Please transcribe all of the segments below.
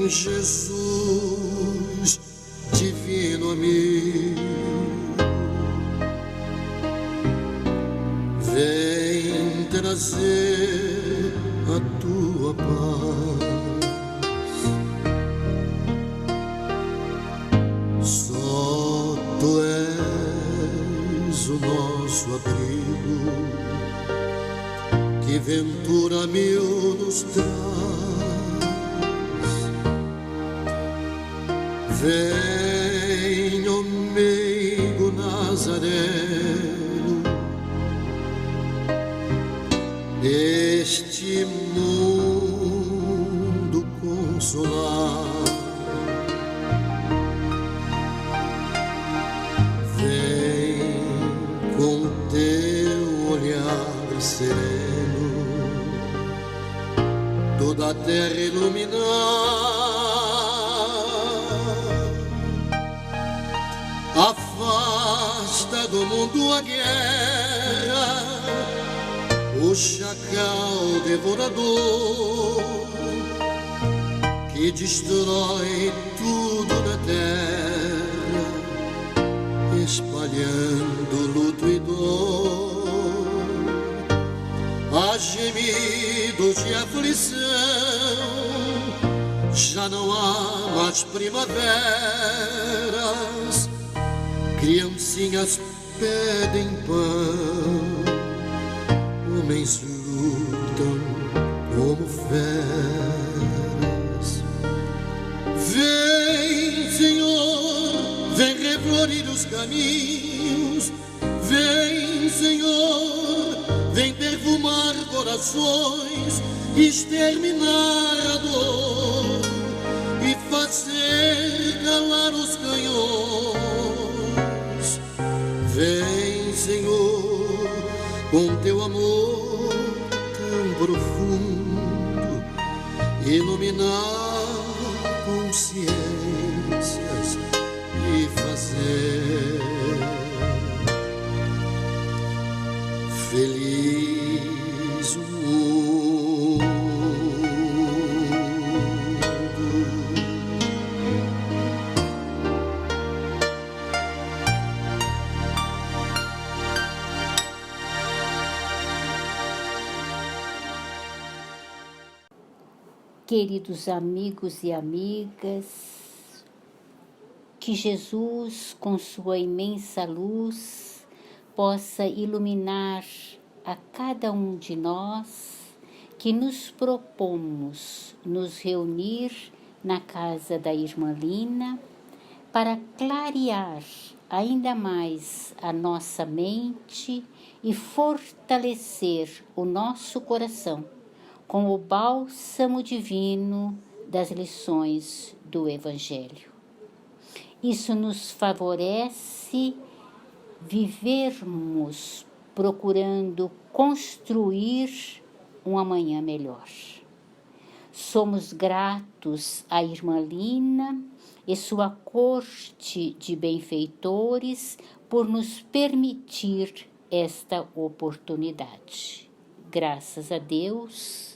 Jesus, divino amigo, vem trazer a tua paz. Só tu és o nosso abrigo, que ventura mil nos traz. Vem, ó meigo Nazareno, este mundo consolar. Vem com teu olhar sereno, toda a terra iluminar. Afasta do mundo a guerra, o chacal devorador, que destrói tudo na terra, espalhando luto e dor. Há gemidos de aflição, já não há mais primaveras, criancinhas pedem pão, homens lutam como feras. Vem, Senhor, vem reflorir os caminhos. Vem, Senhor, vem perfumar corações, exterminar a dor e fazer calar os canhões. Vem, Senhor, com teu amor tão profundo, iluminar consciências e fazer feliz o mundo. Queridos amigos e amigas, que Jesus, com sua imensa luz, possa iluminar a cada um de nós que nos propomos nos reunir na casa da Irmã Lina para clarear ainda mais a nossa mente e fortalecer o nosso coração com o bálsamo divino das lições do Evangelho. Isso nos favorece vivermos procurando construir um amanhã melhor. Somos gratos à Irmã Lina e sua corte de benfeitores por nos permitir esta oportunidade. Graças a Deus.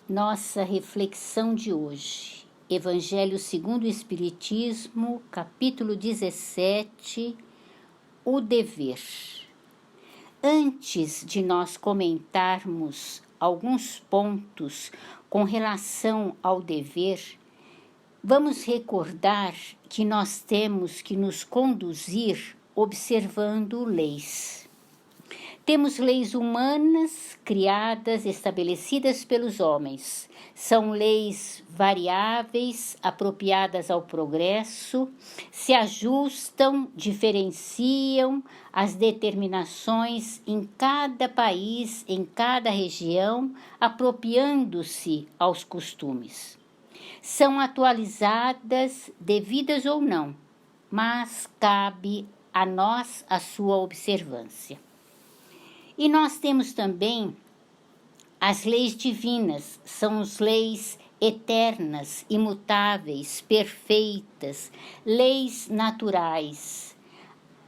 Nossa reflexão de hoje, Evangelho segundo o Espiritismo, capítulo 17, o dever. Antes de nós comentarmos alguns pontos com relação ao dever, vamos recordar que nós temos que nos conduzir observando leis. Temos leis humanas criadas, estabelecidas pelos homens. São leis variáveis, apropriadas ao progresso, se ajustam, diferenciam as determinações em cada país, em cada região, apropriando-se aos costumes. São atualizadas, devidas ou não, mas cabe a nós a sua observância. E nós temos também as leis divinas, são as leis eternas, imutáveis, perfeitas, leis naturais.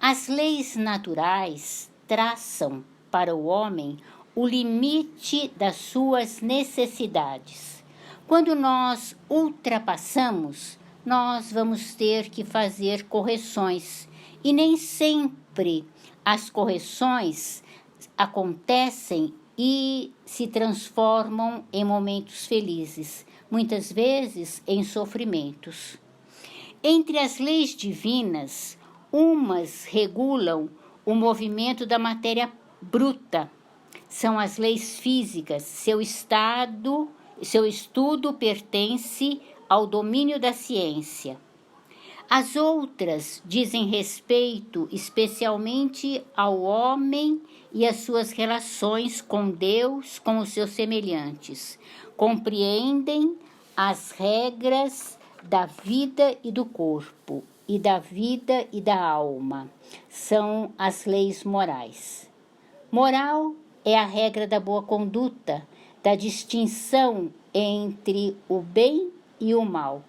As leis naturais traçam para o homem o limite das suas necessidades, Quando nós ultrapassamos, nós vamos ter que fazer correções. E nem sempre as correções acontecem e se transformam em momentos felizes, muitas vezes em sofrimentos. Entre as leis divinas, umas regulam o movimento da matéria bruta, são as leis físicas, seu estudo pertence ao domínio da ciência. As outras dizem respeito especialmente ao homem e às suas relações com Deus, com os seus semelhantes. Compreendem as regras da vida e do corpo, e da vida e da alma. São as leis morais. Moral é a regra da boa conduta, da distinção entre o bem e o mal.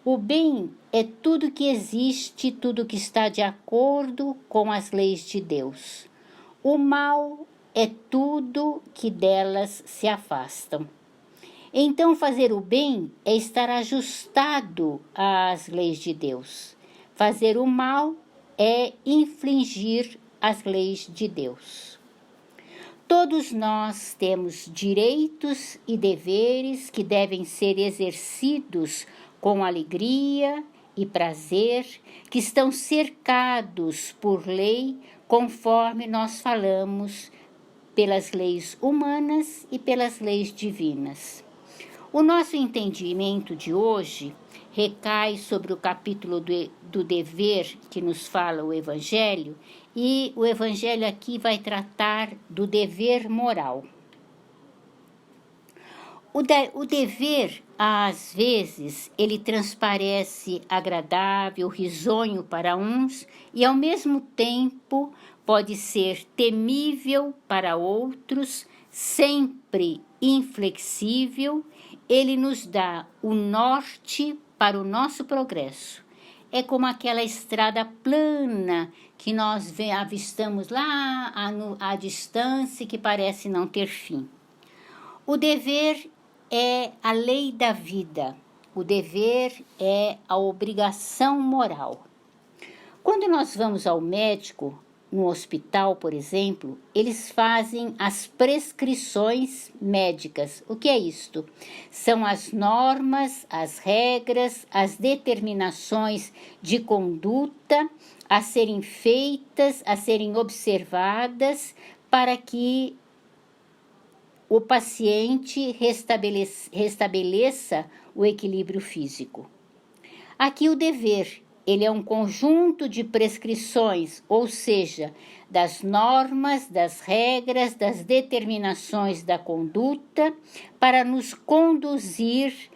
O bem é tudo que existe, tudo que está de acordo com as leis de Deus. O mal é tudo que delas se afastam. Então, fazer o bem é estar ajustado às leis de Deus. Fazer o mal é infringir as leis de Deus. Todos nós temos direitos e deveres que devem ser exercidos com alegria e prazer, que estão cercados por lei, conforme nós falamos, pelas leis humanas e pelas leis divinas. O nosso entendimento de hoje recai sobre o capítulo do dever que nos fala o Evangelho, e o Evangelho aqui vai tratar do dever moral. O dever, às vezes, ele transparece agradável, risonho para uns e, ao mesmo tempo, pode ser temível para outros, sempre inflexível. Ele nos dá o norte para o nosso progresso. É como aquela estrada plana que nós avistamos lá à distância, que parece não ter fim. O dever é a lei da vida. O dever é a obrigação moral. Quando nós vamos ao médico, no hospital, por exemplo, eles fazem as prescrições médicas. O que é isto? São as normas, as regras, as determinações de conduta a serem feitas, a serem observadas para que o paciente restabeleça o equilíbrio físico. Aqui o dever, ele é um conjunto de prescrições, ou seja, das normas, das regras, das determinações da conduta, para nos conduzir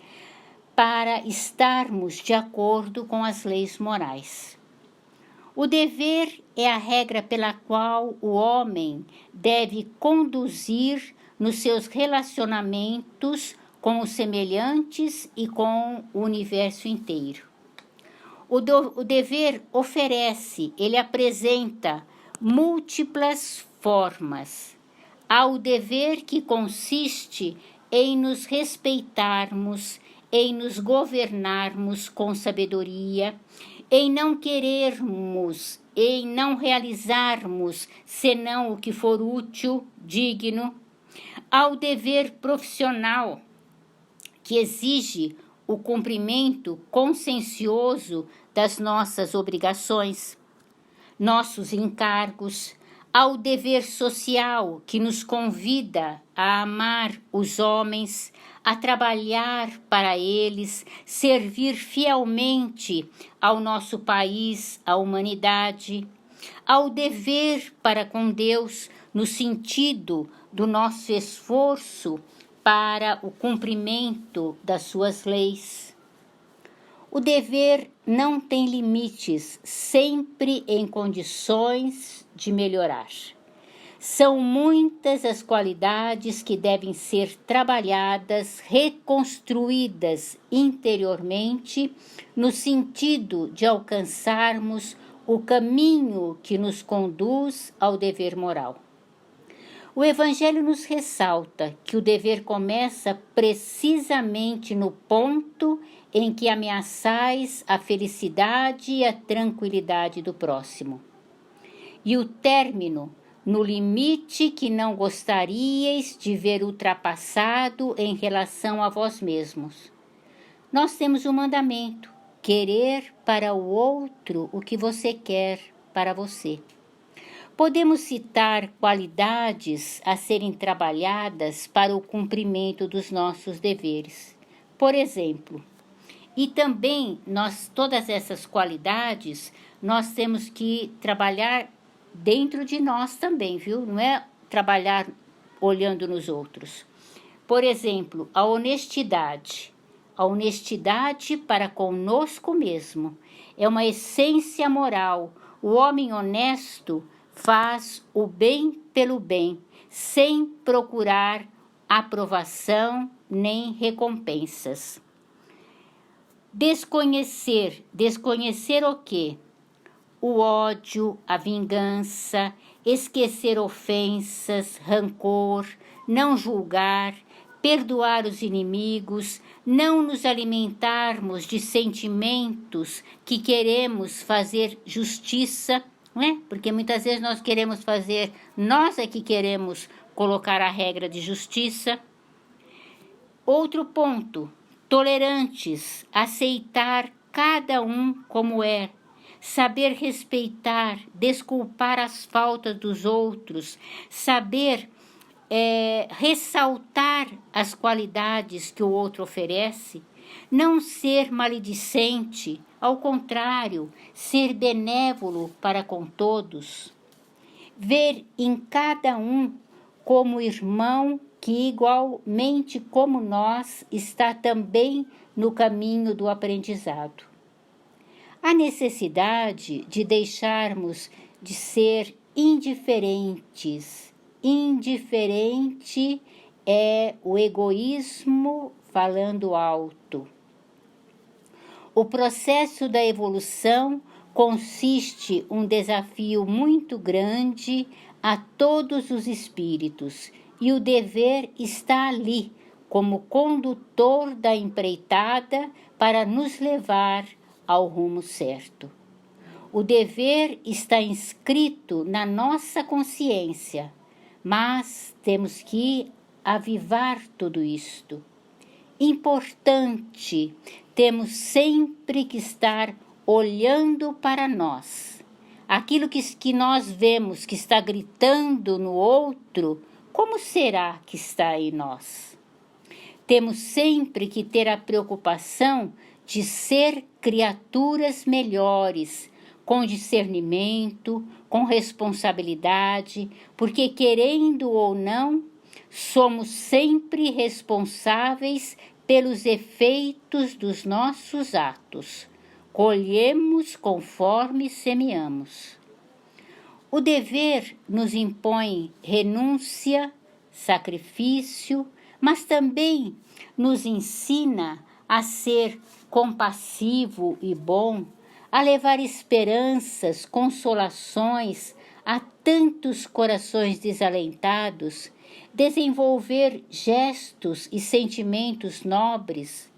para estarmos de acordo com as leis morais. O dever é a regra pela qual o homem deve conduzir nos seus relacionamentos com os semelhantes e com o universo inteiro. O dever oferece, ele apresenta múltiplas formas. Há o dever que consiste em nos respeitarmos, em nos governarmos com sabedoria, em não querermos, em não realizarmos senão o que for útil, digno. Há o dever profissional, que exige o cumprimento consciencioso das nossas obrigações, nossos encargos. Há o dever social, que nos convida a amar os homens, a trabalhar para eles, servir fielmente ao nosso país, à humanidade. Há o dever para com Deus, no sentido do nosso esforço para o cumprimento das suas leis. O dever não tem limites, sempre em condições de melhorar. São muitas as qualidades que devem ser trabalhadas, reconstruídas interiormente, no sentido de alcançarmos o caminho que nos conduz ao dever moral. O Evangelho nos ressalta que o dever começa precisamente no ponto em que ameaçais a felicidade e a tranquilidade do próximo, e o término no limite que não gostaríeis de ver ultrapassado em relação a vós mesmos. Nós temos um mandamento: querer para o outro o que você quer para você. Podemos citar qualidades a serem trabalhadas para o cumprimento dos nossos deveres. Por exemplo, e também todas essas qualidades, nós temos que trabalhar dentro de nós também, viu? Não é trabalhar olhando nos outros. Por exemplo, a honestidade. A honestidade para conosco mesmo é uma essência moral. O homem honesto faz o bem pelo bem, sem procurar aprovação nem recompensas. Desconhecer o quê? O ódio, a vingança, esquecer ofensas, rancor, não julgar, perdoar os inimigos, não nos alimentarmos de sentimentos que queremos fazer justiça, não é? Porque muitas vezes nós é que queremos colocar a regra de justiça. Outro ponto, tolerantes, aceitar cada um como é, saber respeitar, desculpar as faltas dos outros, saber ressaltar as qualidades que o outro oferece, não ser maledicente, ao contrário, ser benévolo para com todos, ver em cada um como irmão que, igualmente como nós, está também no caminho do aprendizado. A necessidade de deixarmos de ser indiferentes. Indiferente é o egoísmo falando alto. O processo da evolução consiste um desafio muito grande a todos os espíritos, e o dever está ali como condutor da empreitada para nos levar ao rumo certo. O dever está inscrito na nossa consciência, mas temos que avivar tudo isto. Importante, temos sempre que estar olhando para nós. Aquilo que nós vemos que está gritando no outro, como será que está em nós? Temos sempre que ter a preocupação de ser criaturas melhores, com discernimento, com responsabilidade, porque querendo ou não, somos sempre responsáveis pelos efeitos dos nossos atos. Colhemos conforme semeamos. O dever nos impõe renúncia, sacrifício, mas também nos ensina a ser compassivo e bom, a levar esperanças, consolações a tantos corações desalentados, desenvolver gestos e sentimentos nobres,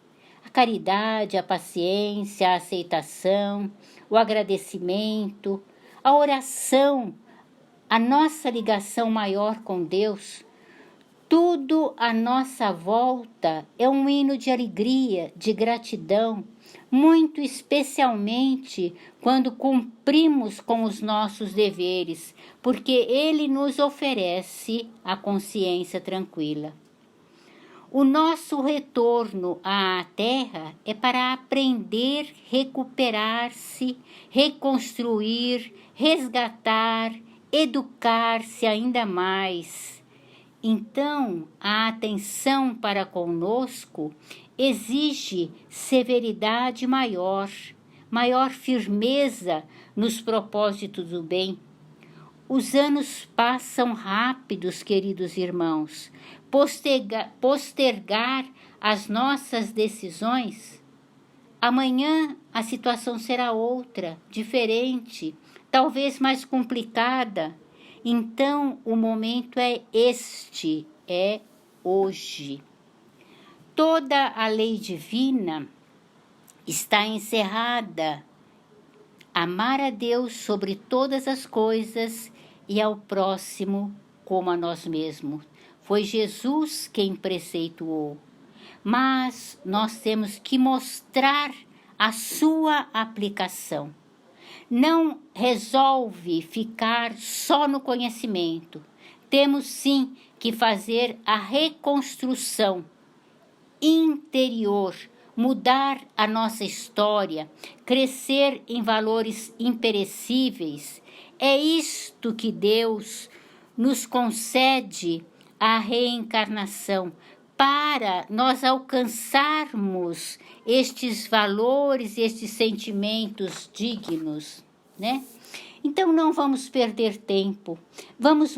a caridade, a paciência, a aceitação, o agradecimento, a oração, a nossa ligação maior com Deus. Tudo à nossa volta é um hino de alegria, de gratidão, muito especialmente quando cumprimos com os nossos deveres, porque Ele nos oferece a consciência tranquila. O nosso retorno à Terra é para aprender, recuperar-se, reconstruir, resgatar, educar-se ainda mais. Então, a atenção para conosco exige severidade maior firmeza nos propósitos do bem. Os anos passam rápidos, queridos irmãos. Postergar as nossas decisões? Amanhã a situação será outra, diferente, talvez mais complicada. Então, o momento é este, é hoje. Toda a lei divina está encerrada. Amar a Deus sobre todas as coisas e ao próximo como a nós mesmos. Foi Jesus quem preceituou. Mas nós temos que mostrar a sua aplicação. Não resolve ficar só no conhecimento. Temos sim que fazer a reconstrução interior, mudar a nossa história, crescer em valores imperecíveis. É isto que Deus nos concede a reencarnação, para nós alcançarmos estes valores, estes sentimentos dignos, né? Então não vamos perder tempo, vamos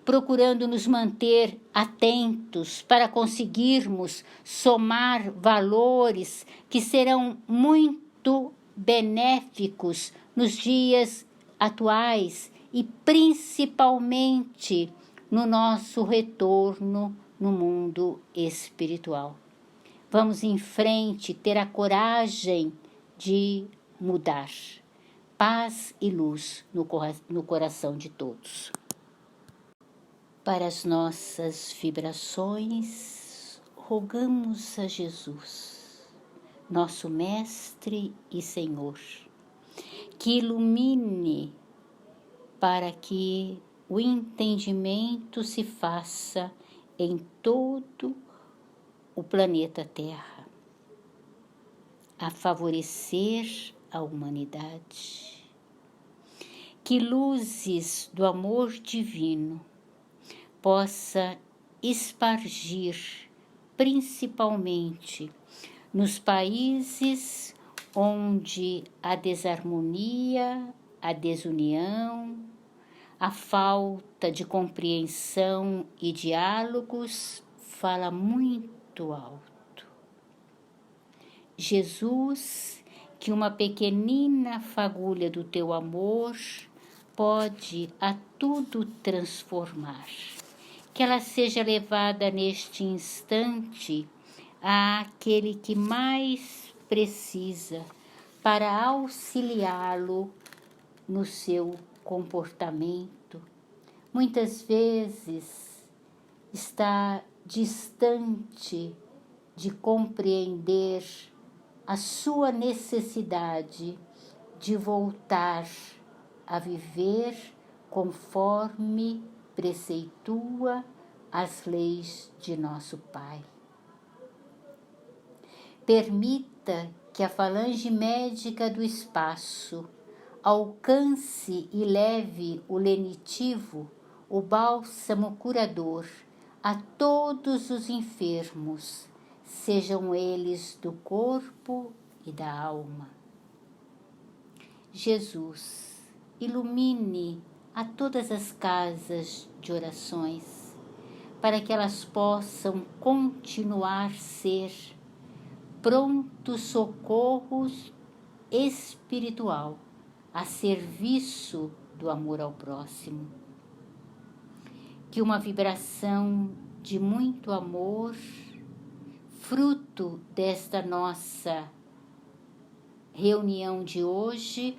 procurando nos manter atentos para conseguirmos somar valores que serão muito benéficos nos dias atuais e principalmente no nosso retorno no mundo espiritual. Vamos em frente, ter a coragem de mudar. Paz e luz no coração de todos. Para as nossas vibrações, rogamos a Jesus, nosso Mestre e Senhor, que ilumine para que o entendimento se faça em todo o planeta Terra, a favorecer a humanidade. Que luzes do amor divino possa espargir, principalmente nos países onde a desarmonia, a desunião, a falta de compreensão e diálogos fala muito alto. Jesus, que uma pequenina fagulha do teu amor pode a tudo transformar. Que ela seja levada neste instante àquele que mais precisa para auxiliá-lo no seu comportamento. Muitas vezes está distante de compreender a sua necessidade de voltar a viver conforme preceitua as leis de nosso Pai. Permita que a falange médica do espaço alcance e leve o lenitivo, o bálsamo curador, a todos os enfermos, sejam eles do corpo e da alma. Jesus, ilumine a todas as casas de orações, para que elas possam continuar ser pronto socorro espiritual a serviço do amor ao próximo. Que uma vibração de muito amor, fruto desta nossa reunião de hoje,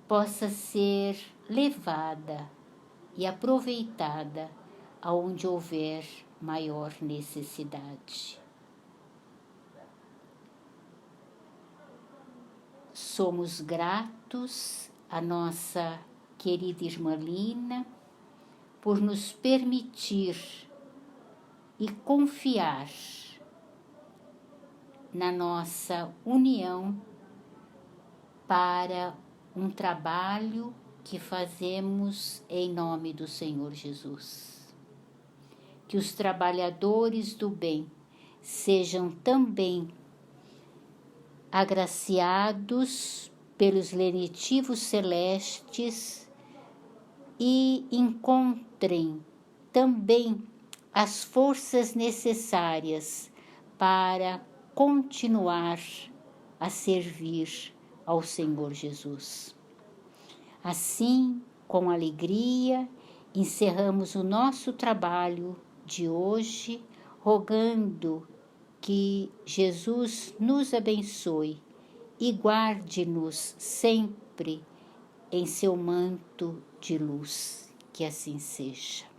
possa ser levada e aproveitada aonde houver maior necessidade. Somos gratos à nossa querida irmã Lina por nos permitir e confiar na nossa união para um trabalho que fazemos em nome do Senhor Jesus. Que os trabalhadores do bem sejam também agraciados pelos lenitivos celestes e encontrem também as forças necessárias para continuar a servir ao Senhor Jesus. Assim, com alegria, encerramos o nosso trabalho de hoje, rogando que Jesus nos abençoe e guarde-nos sempre em seu manto de luz. Que assim seja.